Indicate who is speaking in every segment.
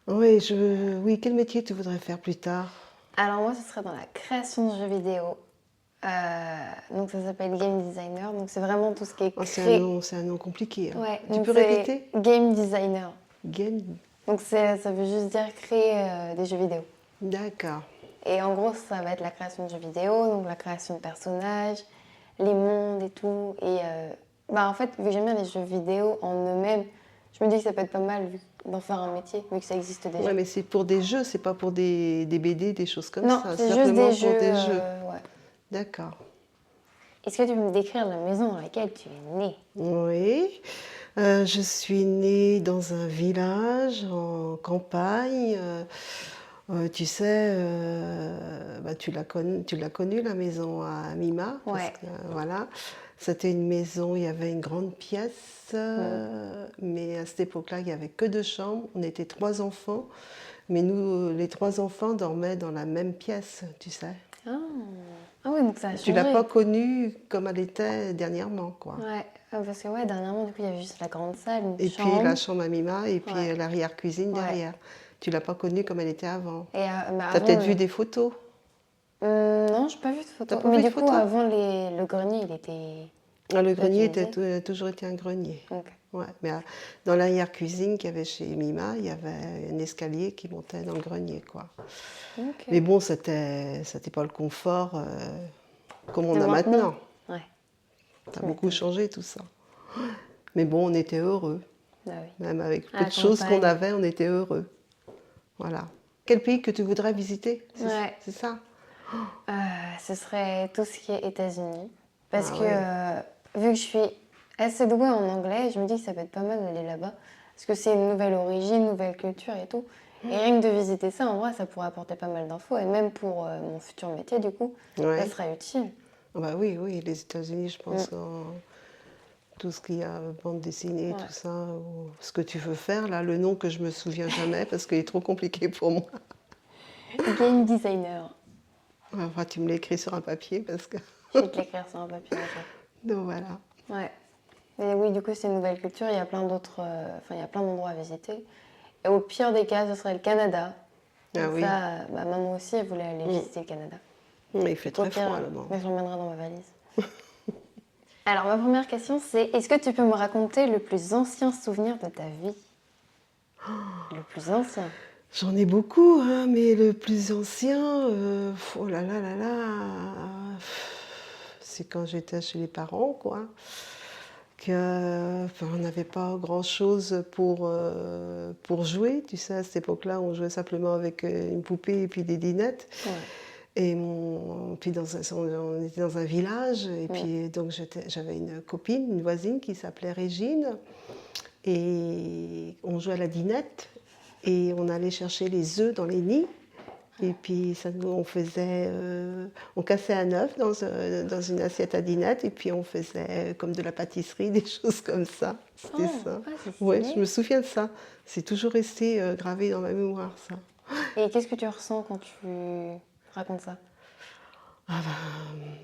Speaker 1: Oui, oui, quel métier tu voudrais faire plus tard?
Speaker 2: Alors moi, ce serait dans la création de jeux vidéo. Donc ça s'appelle game designer. Donc c'est vraiment tout ce qui est
Speaker 1: Oh,
Speaker 2: créé.
Speaker 1: c'est un nom compliqué, hein.
Speaker 2: Ouais,
Speaker 1: Tu
Speaker 2: donc
Speaker 1: peux
Speaker 2: c'est
Speaker 1: répéter?
Speaker 2: game designer.
Speaker 1: Game.
Speaker 2: Donc ça veut juste dire créer des jeux vidéo.
Speaker 1: D'accord.
Speaker 2: Et en gros, ça va être la création de jeux vidéo, donc la création de personnages, les mondes et tout. Et bah en fait, vu que j'aime bien les jeux vidéo en eux-mêmes, je me dis que ça peut être pas mal d'en faire un métier, vu que ça existe déjà.
Speaker 1: Ouais, mais c'est pour des jeux, c'est pas pour des BD, des choses comme
Speaker 2: Non,
Speaker 1: ça.
Speaker 2: c'est juste
Speaker 1: Simplement
Speaker 2: des
Speaker 1: pour
Speaker 2: jeux.
Speaker 1: des jeux.
Speaker 2: Ouais.
Speaker 1: D'accord.
Speaker 2: Est-ce que tu peux me décrire la maison dans laquelle tu es née?
Speaker 1: Oui. Je suis née dans un village en campagne. Tu sais, bah, tu l'as connue, la maison à Mima, parce
Speaker 2: Ouais.
Speaker 1: que voilà, c'était une maison, il y avait une grande pièce, mais à cette époque-là, il n'y avait que 2 chambres. On était 3 enfants, mais nous, les 3 enfants dormaient dans la même pièce, tu sais.
Speaker 2: Ah, ah oui, donc ça a
Speaker 1: Tu l'as pas
Speaker 2: changé.
Speaker 1: connue comme elle était dernièrement, quoi.
Speaker 2: Ouais, parce que ouais, dernièrement, du coup, il y avait juste la grande salle, une
Speaker 1: Et puis la
Speaker 2: chambre.
Speaker 1: chambre à Mima, et
Speaker 2: Ouais,
Speaker 1: puis l'arrière-cuisine
Speaker 2: ouais.
Speaker 1: derrière. Tu l'as pas connue comme elle était avant.
Speaker 2: Et bah,
Speaker 1: Tu as
Speaker 2: avant
Speaker 1: peut-être vu
Speaker 2: le...
Speaker 1: des photos.
Speaker 2: Non, j'ai pas vu de
Speaker 1: T'as
Speaker 2: photo.
Speaker 1: pas
Speaker 2: Mais
Speaker 1: vu de
Speaker 2: du coup,
Speaker 1: photos?
Speaker 2: avant, le grenier, il était
Speaker 1: Ah, le grenier
Speaker 2: réutilisé.
Speaker 1: a toujours été un grenier.
Speaker 2: Ok.
Speaker 1: Ouais, mais dans l'arrière-cuisine qu'il y avait chez Mima, il y avait un escalier qui montait dans le grenier, quoi.
Speaker 2: Ok.
Speaker 1: Mais bon, c'était pas le confort comme on
Speaker 2: Et
Speaker 1: a
Speaker 2: maintenant?
Speaker 1: maintenant.
Speaker 2: Ouais,
Speaker 1: Ça a
Speaker 2: tu
Speaker 1: beaucoup
Speaker 2: m'étonnes.
Speaker 1: changé tout ça. Mais bon, on était heureux.
Speaker 2: Bah oui.
Speaker 1: Même avec
Speaker 2: À
Speaker 1: peu
Speaker 2: la
Speaker 1: de choses qu'on
Speaker 2: campagne.
Speaker 1: avait, on était heureux. Voilà. Quel pays que tu voudrais visiter?
Speaker 2: Ouais.
Speaker 1: C'est ça?
Speaker 2: Euh, Ce serait tout ce qui est États-Unis. Parce
Speaker 1: Ah
Speaker 2: que
Speaker 1: ouais.
Speaker 2: vu que je suis assez douée en anglais, je me dis que ça peut être pas mal d'aller là-bas. Parce que c'est une nouvelle origine, une nouvelle culture et tout. Et rien que de visiter ça, en vrai, ça pourrait apporter pas mal d'infos. Et même pour mon futur métier, du coup, ça
Speaker 1: Ouais.
Speaker 2: serait utile.
Speaker 1: Ah bah oui, oui, les États-Unis, je
Speaker 2: Mm.
Speaker 1: pense, tout ce qui a bande dessinée, tout
Speaker 2: Ouais.
Speaker 1: ça, ou ce que tu veux faire, là, le nom que je me souviens jamais parce qu'il est trop compliqué pour moi.
Speaker 2: Game designer.
Speaker 1: Enfin, tu me l'écris sur un papier parce que.
Speaker 2: Je vais te l'écrire sur un papier un jour.
Speaker 1: Donc voilà.
Speaker 2: Ouais. Et oui, du coup, c'est une nouvelle culture. Il y a plein d'autres. Enfin, il y a plein d'endroits à visiter. Et au pire des cas, ce serait le Canada.
Speaker 1: Ah
Speaker 2: Donc
Speaker 1: oui.
Speaker 2: ça, ma maman aussi, elle voulait aller visiter le Canada.
Speaker 1: Il fait
Speaker 2: Donc au
Speaker 1: très
Speaker 2: pire,
Speaker 1: froid là-bas.
Speaker 2: je l'emmènerai dans ma valise. Alors ma première question c'est, est-ce que tu peux me raconter le plus ancien souvenir de ta vie? Le plus ancien?
Speaker 1: J'en ai beaucoup, hein, mais le plus ancien, oh là là là là, c'est quand j'étais chez les parents, quoi. Enfin, on n'avait pas grand-chose pour jouer. Tu sais, à cette époque-là, on jouait simplement avec une poupée et puis des dinettes.
Speaker 2: Ouais.
Speaker 1: Et puis on était dans un village, et
Speaker 2: Mm.
Speaker 1: puis donc j'avais une copine, une voisine qui s'appelait Régine, et on jouait à la dinette, et on allait chercher les œufs dans les nids. Et puis on cassait un œuf dans une assiette à dinette, et puis on faisait comme de la pâtisserie, des choses comme ça. C'était
Speaker 2: Oh,
Speaker 1: ça.
Speaker 2: ah, c'est
Speaker 1: Ouais,
Speaker 2: stylé.
Speaker 1: je me souviens de ça. C'est toujours resté gravé dans ma mémoire, ça.
Speaker 2: Et qu'est-ce que tu ressens quand tu racontes ça?
Speaker 1: Ah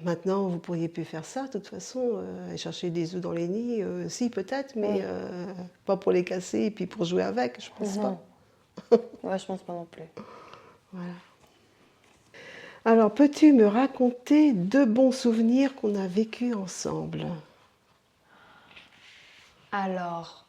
Speaker 1: maintenant, vous pourriez plus faire ça, de toute façon, aller chercher des œufs dans les nids, si peut-être, mais
Speaker 2: Oui.
Speaker 1: pas pour les casser et puis pour jouer avec, je pense
Speaker 2: Mhm.
Speaker 1: pas.
Speaker 2: Ouais, je pense pas non plus.
Speaker 1: Voilà. Alors, peux-tu me raconter 2 bons souvenirs qu'on a vécus ensemble?
Speaker 2: Alors,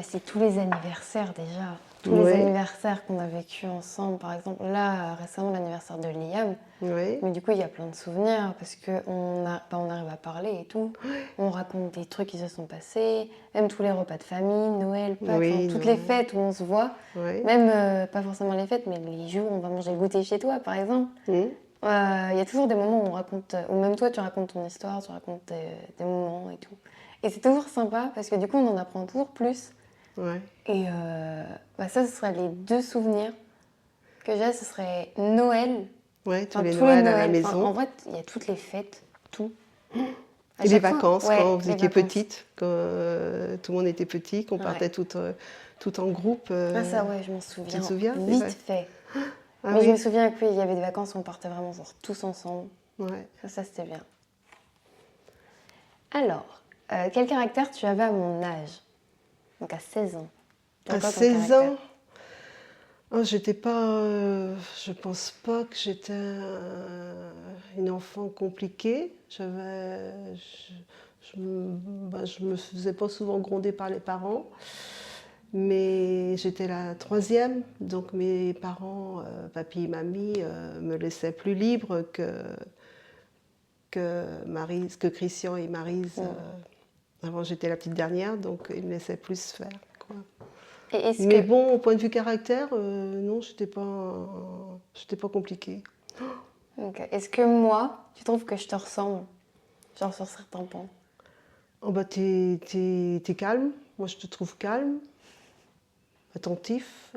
Speaker 2: c'est tous les anniversaires déjà. Tous les
Speaker 1: Oui,
Speaker 2: anniversaires qu'on a vécu ensemble. Par exemple, là, récemment, l'anniversaire de Liam.
Speaker 1: oui,
Speaker 2: Mais du coup, il y a plein de souvenirs parce qu'on on arrive à parler et tout. On raconte des trucs qui se sont passés. Même tous les repas de famille, Noël, Pâques, enfin
Speaker 1: oui,
Speaker 2: toutes les
Speaker 1: Noël,
Speaker 2: fêtes où on se voit.
Speaker 1: oui.
Speaker 2: Même pas forcément les fêtes, mais les jours où on va manger le goûter chez toi, par exemple.
Speaker 1: Hmm,
Speaker 2: Il y a toujours des moments où on raconte, ou même toi, tu racontes ton histoire, tu racontes des moments et tout. Et c'est toujours sympa parce que du coup, on en apprend toujours plus.
Speaker 1: ouais.
Speaker 2: Et bah ça, ce seraient les 2 souvenirs que j'ai. Ce serait Noël,
Speaker 1: Ouais, tous
Speaker 2: enfin
Speaker 1: les
Speaker 2: tous les
Speaker 1: Noëls à la
Speaker 2: Noëls. Enfin, en
Speaker 1: maison.
Speaker 2: vrai, il y a toutes les fêtes, tout. À
Speaker 1: Et les
Speaker 2: chaque fois,
Speaker 1: vacances,
Speaker 2: ouais,
Speaker 1: quand vous
Speaker 2: les
Speaker 1: étiez
Speaker 2: vacances.
Speaker 1: petite, quand tout le monde était petit, qu'on
Speaker 2: Ouais.
Speaker 1: partait tout en groupe.
Speaker 2: Ah ça, ouais, je m'en
Speaker 1: Tu te
Speaker 2: souviens
Speaker 1: souviens
Speaker 2: vite fait.
Speaker 1: Ah
Speaker 2: Mais je me
Speaker 1: oui,
Speaker 2: souviens qu'il y avait des vacances où on partait vraiment genre, tous ensemble.
Speaker 1: ouais.
Speaker 2: Ça c'était bien. Alors, quel caractère tu avais à mon âge? Donc à 16 ans. T'as
Speaker 1: À
Speaker 2: quoi comme
Speaker 1: 16
Speaker 2: caractère?
Speaker 1: ans, Oh, j'étais pas, je pense pas que j'étais une enfant compliquée. Je me faisais pas souvent gronder par les parents, mais j'étais la troisième, donc mes parents, papy et mamie, me laissaient plus libre que Christian et Maryse. Avant, j'étais la petite dernière, donc ils me laissaient plus faire, quoi.
Speaker 2: Et est-ce
Speaker 1: Mais
Speaker 2: que...
Speaker 1: bon, au point de vue caractère, non, j'étais pas compliquée.
Speaker 2: Ok. Est-ce que moi, tu trouves que je te ressemble? Genre sur certains points.
Speaker 1: Oh bah t'es calme, moi je te trouve calme, attentif.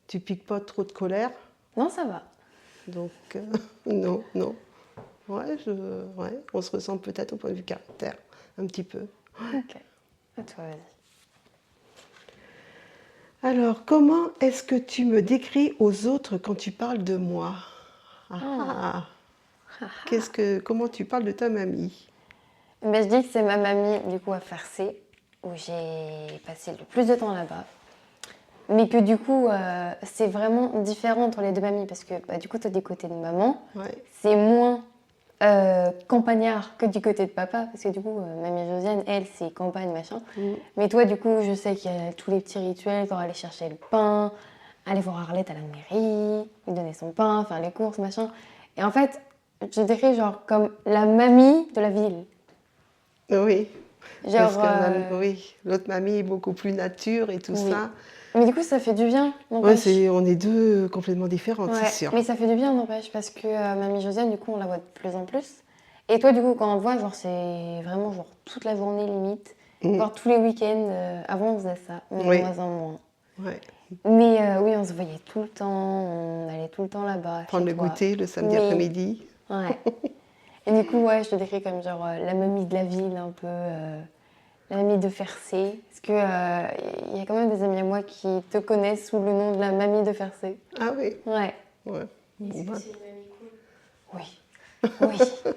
Speaker 1: Tu piques pas trop de colère,
Speaker 2: Non, ça va.
Speaker 1: donc non, non. Ouais, on se ressemble peut-être au point de vue caractère, un petit peu.
Speaker 2: Ok. À toi, vas-y.
Speaker 1: Alors, comment est-ce que tu me décris aux autres quand tu parles de moi? Comment tu parles de ta mamie?
Speaker 2: Ben, je dis que c'est ma mamie, du coup, à Farcé, où j'ai passé le plus de temps là-bas. Mais que du coup, c'est vraiment différent entre les deux mamies, parce que bah, du coup, toi, du côté de maman,
Speaker 1: Ouais.
Speaker 2: c'est moins campagnard que du côté de papa, parce que du coup, mamie Josiane, elle, c'est campagne, machin. Mais toi, du coup, je sais qu'il y a tous les petits rituels, quand aller chercher le pain, aller voir Arlette à la mairie, lui donner son pain, faire les courses, machin. Et en fait, je décris genre comme la mamie de la ville.
Speaker 1: Oui, parce
Speaker 2: Genre,
Speaker 1: que oui, l'autre mamie est beaucoup plus nature et tout
Speaker 2: oui.
Speaker 1: ça.
Speaker 2: Mais du coup, ça fait du bien,
Speaker 1: Ouais,
Speaker 2: n'empêche.
Speaker 1: on est deux complètement différentes,
Speaker 2: Ouais,
Speaker 1: c'est sûr.
Speaker 2: mais ça fait du bien, n'empêche, parce que mamie Josiane, du coup, on la voit de plus en plus. Et toi, du coup, quand on te voit, genre, c'est vraiment genre toute la journée limite, voire tous les week-ends. Avant, on faisait ça, mais
Speaker 1: Oui.
Speaker 2: de moins en moins.
Speaker 1: Ouais.
Speaker 2: Mais oui, on se voyait tout le temps, on allait tout le temps là-bas,
Speaker 1: Prendre
Speaker 2: chez
Speaker 1: le
Speaker 2: toi.
Speaker 1: goûter le samedi
Speaker 2: Oui.
Speaker 1: après-midi.
Speaker 2: Ouais. Et du coup, ouais, je te décris comme genre la mamie de la ville, un peu, la mamie de Fercé. Parce que il y a quand même des amis à moi qui te connaissent sous le nom de la mamie de Fercé.
Speaker 1: Ah oui.
Speaker 2: Ouais.
Speaker 1: Ouais.
Speaker 3: Est-ce que
Speaker 1: Ouais.
Speaker 3: c'est une mamie cool?
Speaker 2: Oui. Oui.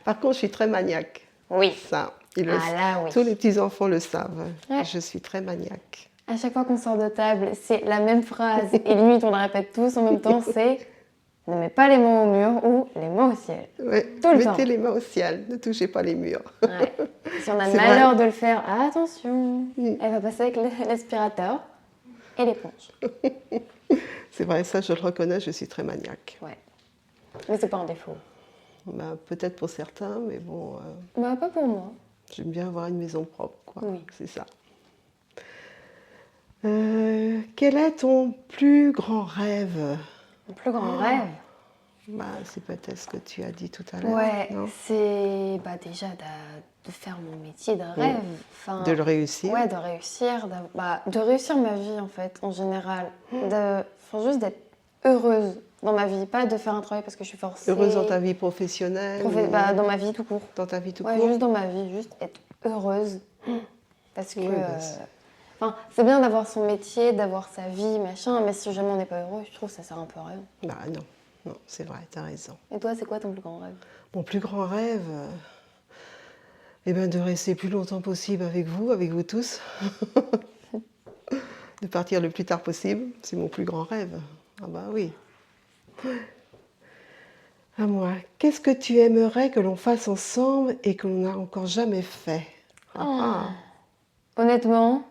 Speaker 1: Par contre, je suis très maniaque.
Speaker 2: Oui.
Speaker 1: Ça,
Speaker 2: Ah là, oui.
Speaker 1: tous les petits-enfants le savent.
Speaker 2: Ouais.
Speaker 1: Je suis très maniaque.
Speaker 2: À chaque fois qu'on sort de table, c'est la même phrase. Et limite, on la répète tous en même temps, c'est « Ne mets pas les mains au mur » ou « Les mains au ciel
Speaker 1: Ouais. ».
Speaker 2: Tout le
Speaker 1: Mettez
Speaker 2: temps.
Speaker 1: les mains au ciel, ne touchez pas les murs.
Speaker 2: Ouais. Si on a le
Speaker 1: C'est
Speaker 2: malheur
Speaker 1: vrai.
Speaker 2: de le faire, attention, elle va passer avec l'aspirateur et l'éponge.
Speaker 1: C'est vrai, ça je le reconnais, je suis très maniaque.
Speaker 2: Ouais. Mais c'est pas un défaut.
Speaker 1: Bah, peut-être pour certains, mais bon,
Speaker 2: Bah, pas pour moi.
Speaker 1: j'aime bien avoir une maison propre, quoi.
Speaker 2: Oui.
Speaker 1: C'est ça. Quel est ton plus grand rêve?
Speaker 2: Mon plus grand rêve,
Speaker 1: Bah, c'est peut-être ce que tu as dit tout à l'heure.
Speaker 2: ouais,
Speaker 1: non
Speaker 2: c'est bah, déjà de faire mon métier de rêve. Enfin,
Speaker 1: De le réussir.
Speaker 2: Ouais, de réussir, de réussir ma vie en fait, en général. Enfin, juste d'être heureuse dans ma vie, pas de faire un travail parce que je suis forcée.
Speaker 1: Heureuse dans ta vie professionnelle ou
Speaker 2: Bah, dans ma vie tout court.
Speaker 1: dans ta vie tout
Speaker 2: Ouais,
Speaker 1: court.
Speaker 2: juste dans ma vie, juste être heureuse. Parce que
Speaker 1: Ouais, bah,
Speaker 2: enfin, c'est bien d'avoir son métier, d'avoir sa vie, machin, mais si jamais on n'est pas heureux, je trouve que ça sert un peu à rien.
Speaker 1: Bah non, non, c'est vrai, t'as raison.
Speaker 2: Et toi, c'est quoi ton plus grand rêve?
Speaker 1: Mon plus grand rêve, eh ben, de rester plus longtemps possible avec vous tous. De partir le plus tard possible, c'est mon plus grand rêve. Ah bah oui. À moi, qu'est-ce que tu aimerais que l'on fasse ensemble et que l'on n'a encore jamais fait?
Speaker 2: Honnêtement,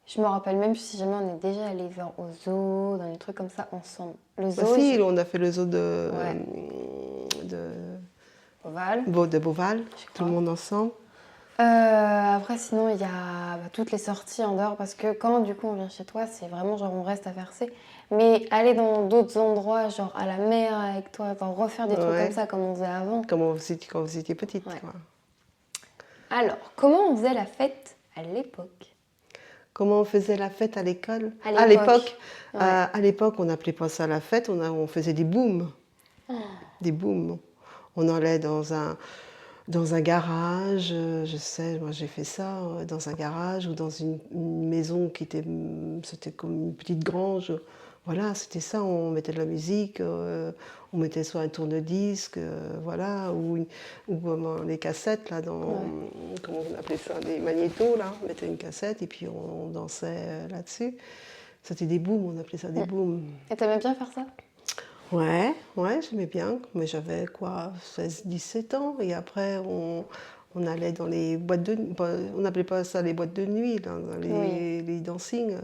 Speaker 2: je me rappelle même si jamais on est déjà allé vers au zoo, dans des trucs comme ça ensemble. Le zoo,
Speaker 1: Bah si, on a fait le zoo de
Speaker 2: Oval.
Speaker 1: de Beauval, tout
Speaker 2: crois.
Speaker 1: le monde ensemble.
Speaker 2: Après, sinon, il y a toutes les sorties en dehors parce que quand du coup on vient chez toi, c'est vraiment genre on reste à Fercé. Mais aller dans d'autres endroits, genre à la mer avec toi, enfin, refaire des trucs
Speaker 1: Ouais.
Speaker 2: comme ça comme on faisait avant.
Speaker 1: Quand vous étiez petite.
Speaker 2: Ouais.
Speaker 1: Quoi.
Speaker 2: Alors, comment on faisait la fête à l'époque?
Speaker 1: Comment on faisait la fête à l'école?
Speaker 2: À l'époque. Ouais.
Speaker 1: À l'époque, on n'appelait pas ça la fête, on faisait des booms. Des booms. On allait dans un garage, je sais, moi j'ai fait ça, dans un garage ou dans une maison c'était comme une petite grange. voilà, c'était ça, on mettait de la musique, on mettait soit un tourne-disque, voilà, ou les cassettes, là, comment on appelait ça, des magnétos, là, on mettait une cassette et puis on dansait là-dessus. C'était des booms, on appelait ça des booms.
Speaker 2: Et t'aimais bien faire ça?
Speaker 1: Ouais, j'aimais bien, mais j'avais quoi, 16, 17 ans, et après on allait dans les boîtes de nuit, on n'appelait pas ça les boîtes de nuit, là, dans les dancing,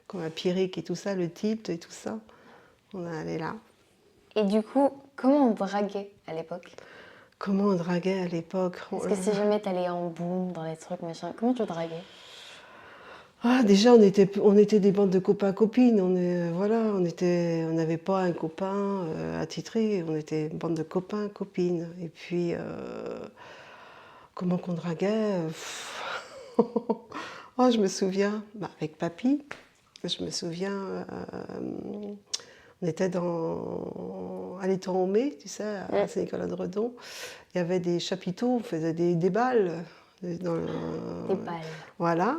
Speaker 1: comme la Pierrick et tout ça, le tilt et tout ça, on allait là.
Speaker 2: Et du coup, comment on draguait à l'époque?
Speaker 1: Comment on draguait à l'époque?
Speaker 2: Parce que si jamais t'allais en boom, dans les trucs, machin, comment tu draguais?
Speaker 1: Ah, déjà, on était des bandes de copains-copines. On n'avait pas un copain attitré. On était une bande de copains-copines. Et puis, comment qu'on draguait? Oh, je me souviens, avec papy, je me souviens, on était à l'étang-Aumé, tu sais, à Saint-Nicolas-de-Redon. Il y avait des chapiteaux, on faisait des balles.
Speaker 2: Des balles.
Speaker 1: Voilà.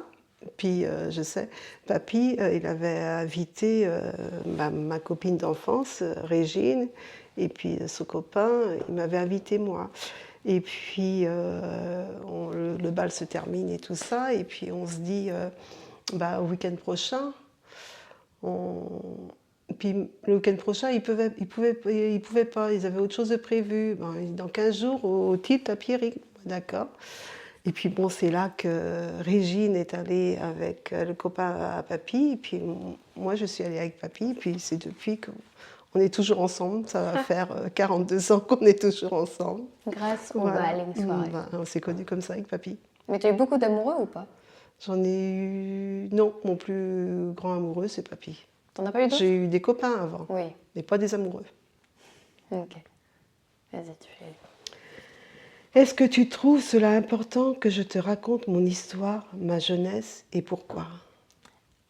Speaker 1: Puis, je sais, papy, il avait invité ma copine d'enfance, Régine, et puis son copain, il m'avait invité moi. Et puis, le bal se termine et tout ça, et puis on se dit, au week-end prochain, Puis le week-end prochain, ils pouvaient pas, ils avaient autre chose de prévu. Dans 15 jours, au tilt à Pierrick, d'accord. Et puis bon, c'est là que Régine est allée avec le copain à papy, et puis moi je suis allée avec papy, et puis c'est depuis qu'on est toujours ensemble. Ça va faire 42 ans qu'on est toujours ensemble.
Speaker 2: Grâce au bal et aux soirées.
Speaker 1: On s'est connus comme ça avec papy.
Speaker 2: Mais tu as eu beaucoup d'amoureux ou pas?
Speaker 1: J'en ai eu... Non, mon plus grand amoureux, c'est papy.
Speaker 2: T'en as pas eu d'autres?
Speaker 1: J'ai eu des copains avant,
Speaker 2: Oui.
Speaker 1: mais pas des amoureux.
Speaker 2: Ok. Vas-y, tu fais.
Speaker 1: Est-ce que tu trouves cela important que je te raconte mon histoire, ma jeunesse et pourquoi?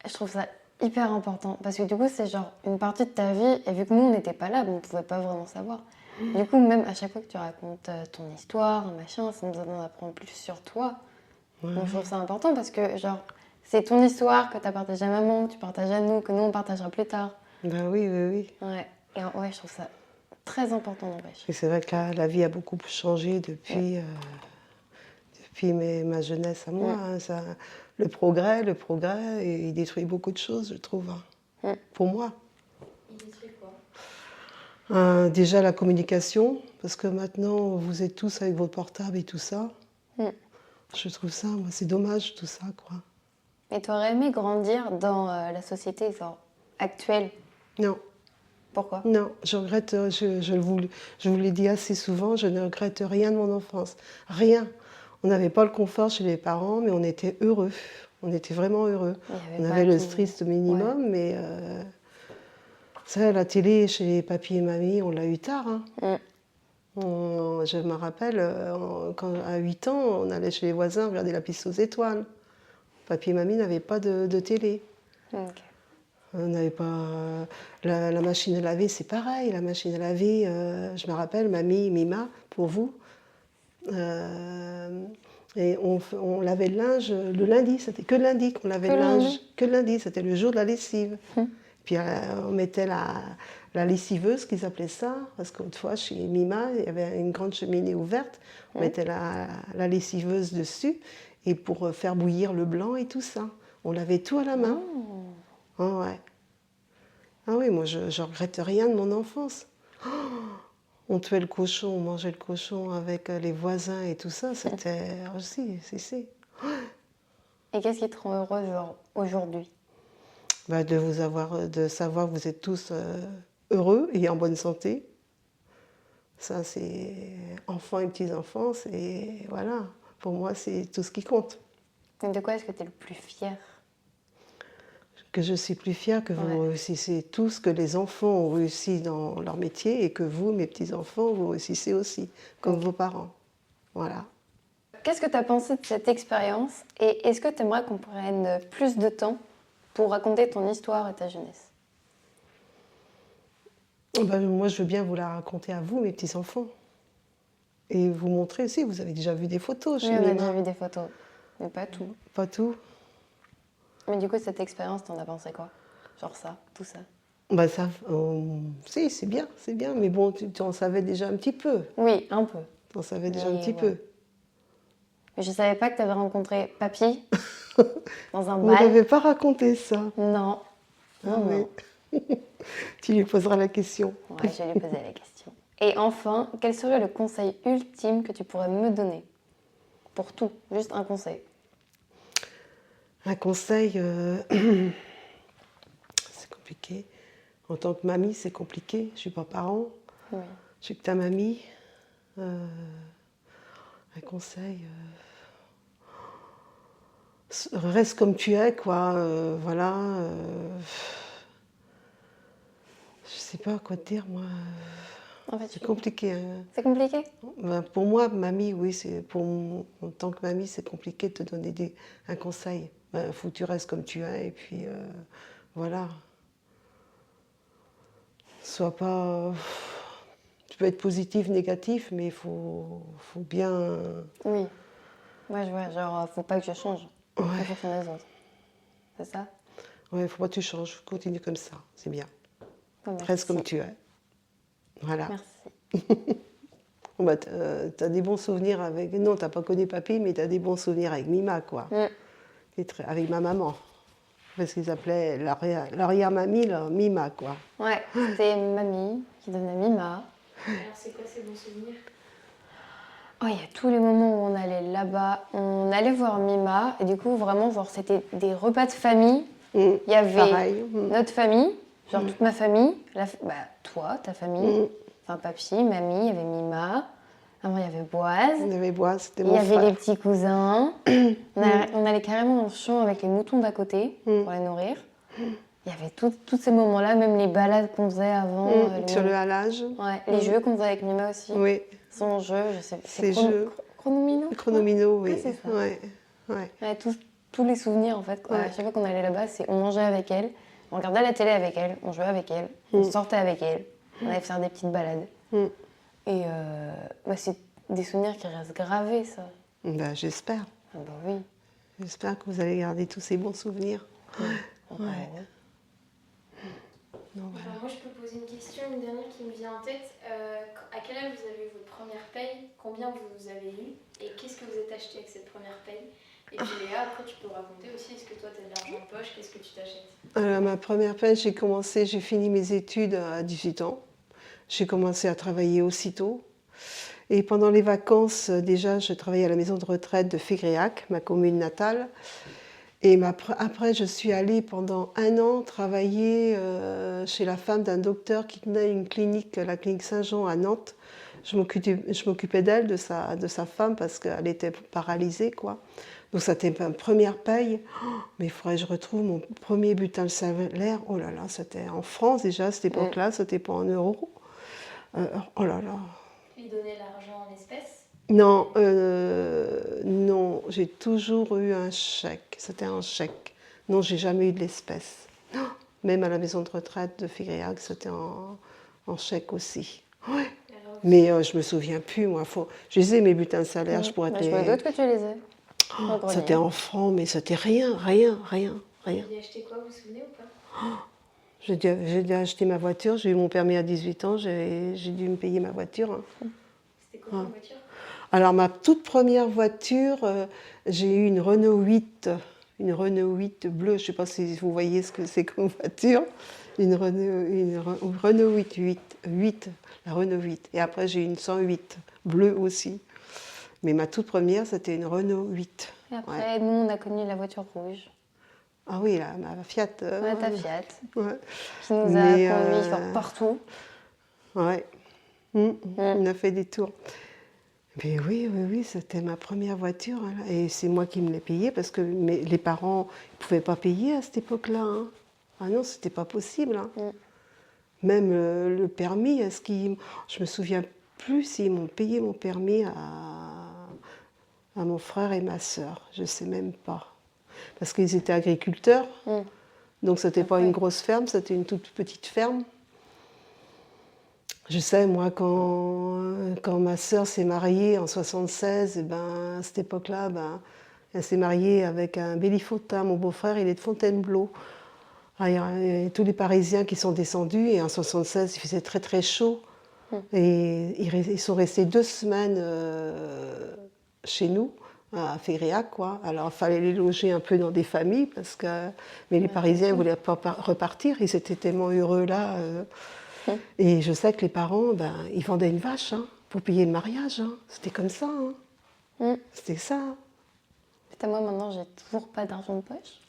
Speaker 2: Je trouve ça hyper important parce que du coup, c'est genre une partie de ta vie et vu que nous, on n'était pas là, on ne pouvait pas vraiment savoir. Du coup, même à chaque fois que tu racontes ton histoire, machin, ça nous en apprend plus sur toi.
Speaker 1: Ouais.
Speaker 2: Donc je trouve ça important parce que genre, c'est ton histoire que tu as partagée à maman, que tu partages à nous, que nous, on partagera plus tard.
Speaker 1: Ben oui.
Speaker 2: Ouais. Et ouais, je trouve ça très important n'empêche.
Speaker 1: Et c'est vrai que la vie a beaucoup changé depuis, ma jeunesse à moi. Le progrès, et il détruit beaucoup de choses, je trouve, pour moi.
Speaker 2: Il détruit quoi?
Speaker 1: Déjà la communication, parce que maintenant vous êtes tous avec votre portable et tout ça. Je trouve ça, moi, c'est dommage tout ça, quoi.
Speaker 2: Et tu aurais aimé grandir dans la société genre, actuelle?
Speaker 1: Non.
Speaker 2: Pourquoi?
Speaker 1: Non, je regrette, je vous l'ai dit assez souvent, je ne regrette rien de mon enfance. Rien. On n'avait pas le confort chez les parents, mais on était heureux. On était vraiment heureux. On avait le strict minimum, mais ça, la télé chez les papis et mamies, on l'a eu tard. Je me rappelle, à 8 ans, on allait chez les voisins regarder la piste aux étoiles. Papy et mamie n'avaient pas de télé.
Speaker 2: Ok.
Speaker 1: On n'avait pas... La machine à laver, c'est pareil. La machine à laver, je me rappelle, mamie, Mima, pour vous. Et on lavait le linge le lundi. C'était que le lundi qu'on lavait le linge. Que le lundi, c'était le jour de la lessive. Puis on mettait la lessiveuse, qu'ils appelaient ça, parce qu'autrefois, chez Mima, il y avait une grande cheminée ouverte. On mettait la lessiveuse dessus, et pour faire bouillir le blanc et tout ça. On lavait tout à la main. Ah ouais. Ah oui, moi, je ne regrette rien de mon enfance. On tuait le cochon, on mangeait le cochon avec les voisins et tout ça. C'était aussi, si.
Speaker 2: Et qu'est-ce qui te rend heureuse genre, aujourd'hui?
Speaker 1: De savoir que vous êtes tous heureux et en bonne santé. Ça, c'est enfants et petits-enfants, et voilà. Pour moi, c'est tout ce qui compte.
Speaker 2: Et de quoi est-ce que tu es le plus fière?
Speaker 1: Que je suis plus fière que vous réussissez tous, que les enfants ont réussi dans leur métier et que vous, mes petits-enfants, vous réussissez aussi, comme vos parents. Voilà.
Speaker 2: Qu'est-ce que tu as pensé de cette expérience et est-ce que tu aimerais qu'on prenne plus de temps pour raconter ton histoire et ta jeunesse?
Speaker 1: Moi, je veux bien vous la raconter à vous, mes petits-enfants. Et vous montrer aussi, vous avez déjà vu des photos chez
Speaker 2: Oui, on a
Speaker 1: Mima.
Speaker 2: déjà vu des photos, mais pas tout.
Speaker 1: Pas tout.
Speaker 2: Mais du coup, cette expérience, t'en as pensé quoi? Genre ça, tout ça?
Speaker 1: Bah ça, si, c'est bien, mais bon, tu en savais déjà un petit peu.
Speaker 2: Oui, un peu.
Speaker 1: Tu en savais déjà un
Speaker 2: Mais
Speaker 1: petit
Speaker 2: ouais.
Speaker 1: peu.
Speaker 2: Mais je savais pas que tu avais rencontré Papy dans un
Speaker 1: On
Speaker 2: bal.
Speaker 1: m'avait pas raconté ça.
Speaker 2: Non.
Speaker 1: Ah
Speaker 2: Non,
Speaker 1: oui.
Speaker 2: non.
Speaker 1: Tu lui poseras la question.
Speaker 2: Ouais, je vais lui poser la question. Et enfin, quel serait le conseil ultime que tu pourrais me donner? Pour tout, juste un conseil.
Speaker 1: Un conseil, c'est compliqué. En tant que mamie, c'est compliqué. Je suis pas parent.
Speaker 2: Oui.
Speaker 1: Je suis que ta mamie. Un conseil. Reste comme tu es, quoi. Voilà. Je sais pas quoi te dire, moi.
Speaker 2: En fait,
Speaker 1: C'est compliqué. Hein.
Speaker 2: c'est compliqué?
Speaker 1: Ben, pour moi, mamie, oui, en tant que mamie, c'est compliqué de te donner un conseil. Ben, faut que tu restes comme tu es et puis voilà. Sois pas. Tu peux être positif, négatif, mais il faut bien.
Speaker 2: Oui. Ouais, je vois. Genre, faut pas que je change en
Speaker 1: Ouais,
Speaker 2: fonction des autres. C'est ça?
Speaker 1: ouais, faut pas que tu changes. Continue comme ça, c'est bien.
Speaker 2: Ouais,
Speaker 1: Reste comme
Speaker 2: merci.
Speaker 1: tu es. Voilà.
Speaker 2: Merci.
Speaker 1: Bon, bah, t'as des bons souvenirs avec. Non, t'as pas connu papy, mais t'as des bons souvenirs avec Mima, quoi. Avec ma maman. Parce qu'ils appelaient l'arrière-mamie, là, Mima, quoi.
Speaker 2: Ouais, c'était mamie qui devenait Mima.
Speaker 3: Alors, c'est quoi ces bons souvenirs?
Speaker 2: Oh, il y a tous les moments où on allait là-bas, on allait voir Mima, et du coup, vraiment, genre, c'était des repas de famille. Il y avait
Speaker 1: Pareil.
Speaker 2: notre famille, genre toute ma famille, bah, toi, ta famille, enfin papy, mamie, il y avait Mima, avant il y avait Boise,
Speaker 1: Il y avait Bois, c'était
Speaker 2: il
Speaker 1: mon
Speaker 2: y avait
Speaker 1: frère.
Speaker 2: les petits cousins, on allait carrément dans le champ avec les moutons d'à côté pour les nourrir. Il y avait tous ces moments-là, même les balades qu'on faisait avant.
Speaker 1: Sur le halage.
Speaker 2: Ouais, les jeux qu'on faisait avec Mima aussi.
Speaker 1: Oui.
Speaker 2: Son jeu, je sais pas.
Speaker 1: Ces jeux.
Speaker 2: Chronomino. je crois.
Speaker 1: Chronomino, oui.
Speaker 2: Ouais, c'est ça.
Speaker 1: Ouais. Ouais.
Speaker 2: Ouais, tous les souvenirs, en fait.
Speaker 1: Ouais.
Speaker 2: À chaque fois qu'on allait là-bas, on mangeait avec elle, on regardait la télé avec elle, on jouait avec elle, on sortait avec elle, on allait faire des petites balades. Et bah, c'est des souvenirs qui restent gravés, ça.
Speaker 1: Ben, j'espère.
Speaker 2: Ah bah oui.
Speaker 1: J'espère que vous allez garder tous ces bons souvenirs.
Speaker 2: Ouais.
Speaker 1: Donc, voilà.
Speaker 3: Alors, moi, je peux poser une question, une dernière qui me vient en tête. À quel âge vous avez eu votre première paye? Combien vous avez eu? Et qu'est-ce que vous êtes acheté avec cette première paye? Et puis Léa, après tu peux raconter aussi, est-ce que toi tu as de l'argent en poche? Qu'est-ce que tu t'achètes?
Speaker 1: Ma première paye, j'ai fini mes études à 18 ans. J'ai commencé à travailler aussitôt. Et pendant les vacances, déjà, je travaillais à la maison de retraite de Fégréac, ma commune natale. Et après, je suis allée pendant 1 an travailler chez la femme d'un docteur qui tenait une clinique, la clinique Saint-Jean à Nantes. Je m'occupais d'elle, de sa femme, parce qu'elle était paralysée, quoi. Donc, c'était ma première paye. Oh, mais il faudrait que je retrouve mon premier butin de salaire. Oh là là, c'était en France déjà à cette époque-là, c'était pas en euros. Oh là là.
Speaker 3: Lui donner l'argent en espèces?
Speaker 1: Non, non, j'ai toujours eu un chèque. C'était un chèque. Non, j'ai jamais eu de l'espèce. Oh, même à la maison de retraite de Fégréac, c'était en chèque aussi. Ouais.
Speaker 3: Alors,
Speaker 1: Mais je me souviens plus, moi. Je les ai, mes butins de salaire, je pourrais te
Speaker 2: Je me doute que tu les ai.
Speaker 1: Oh, c'était en francs, mais c'était rien.
Speaker 3: vous aviez acheté quoi, vous vous souvenez ou pas?
Speaker 1: J'ai dû acheter ma voiture, j'ai eu mon permis à 18 ans, j'ai dû me payer ma voiture. Hein.
Speaker 3: C'était quoi comme voiture?
Speaker 1: Alors ma toute première voiture, j'ai eu une Renault 8 bleue, je ne sais pas si vous voyez ce que c'est comme voiture, une Renault 8, la Renault 8. Et après j'ai eu une 108 bleue aussi. Mais ma toute première, c'était une Renault 8.
Speaker 2: Et après, nous, on a connu la voiture rouge.
Speaker 1: Ah oui, ma Fiat.
Speaker 2: Ouais, ta Fiat.
Speaker 1: Ouais.
Speaker 2: Qui nous a conduits genre partout.
Speaker 1: Ouais. On a fait des tours. Mais oui, c'était ma première voiture. Hein. Et c'est moi qui me l'ai payée parce que les parents ne pouvaient pas payer à cette époque-là. Hein. Ah non, c'était pas possible. Hein. Même le permis, je me souviens plus s'ils m'ont payé mon permis à mon frère et ma sœur. Je sais même pas. Parce qu'ils étaient agriculteurs. Donc c'était pas une grosse ferme, c'était une toute petite ferme. Je sais, moi, quand ma sœur s'est mariée en 76, à cette époque-là, elle s'est mariée avec un Bellifotin. Mon beau-frère, il est de Fontainebleau. Ah, il y a tous les Parisiens qui sont descendus et en 76, il faisait très très chaud. Et ils sont restés 2 semaines chez nous, à Féréac, quoi. Alors, il fallait les loger un peu dans des familles, mais les Parisiens ne voulaient pas repartir, ils étaient tellement heureux là. Et je sais que les parents, ben, ils vendaient une vache pour payer le mariage. C'était comme ça. C'était ça.
Speaker 2: Putain, moi maintenant, j'ai toujours pas d'argent de poche.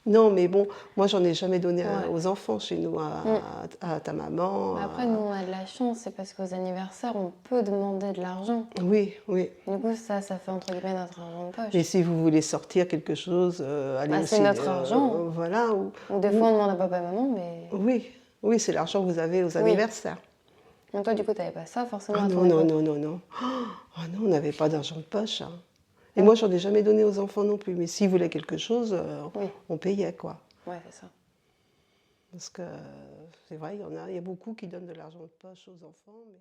Speaker 1: Non, mais bon, moi, j'en ai jamais donné
Speaker 2: Ouais.
Speaker 1: aux enfants chez nous, à ta maman.
Speaker 2: Mais après, nous, on a de la chance, c'est parce qu'aux anniversaires, on peut demander de l'argent.
Speaker 1: Oui, oui.
Speaker 2: Du coup, ça fait entre guillemets notre argent de poche.
Speaker 1: Mais si vous voulez sortir quelque chose, allez
Speaker 2: Bah,
Speaker 1: aussi.
Speaker 2: c'est notre argent.
Speaker 1: Voilà.
Speaker 2: Ou des fois, on demande à papa et maman, mais.
Speaker 1: Oui, oui, c'est l'argent que vous avez aux anniversaires.
Speaker 2: Donc, toi, du coup, t'avais pas ça forcément
Speaker 1: Ah
Speaker 2: à
Speaker 1: non,
Speaker 2: ton
Speaker 1: non,
Speaker 2: époque.
Speaker 1: non, non, non. Ah non, on n'avait pas d'argent de poche. Et moi, j'en ai jamais donné aux enfants non plus. Mais s'ils voulaient quelque chose,
Speaker 2: Oui.
Speaker 1: on payait, quoi.
Speaker 2: Ouais, c'est ça.
Speaker 1: Parce que c'est vrai, il y a beaucoup qui donnent de l'argent de poche aux enfants, mais...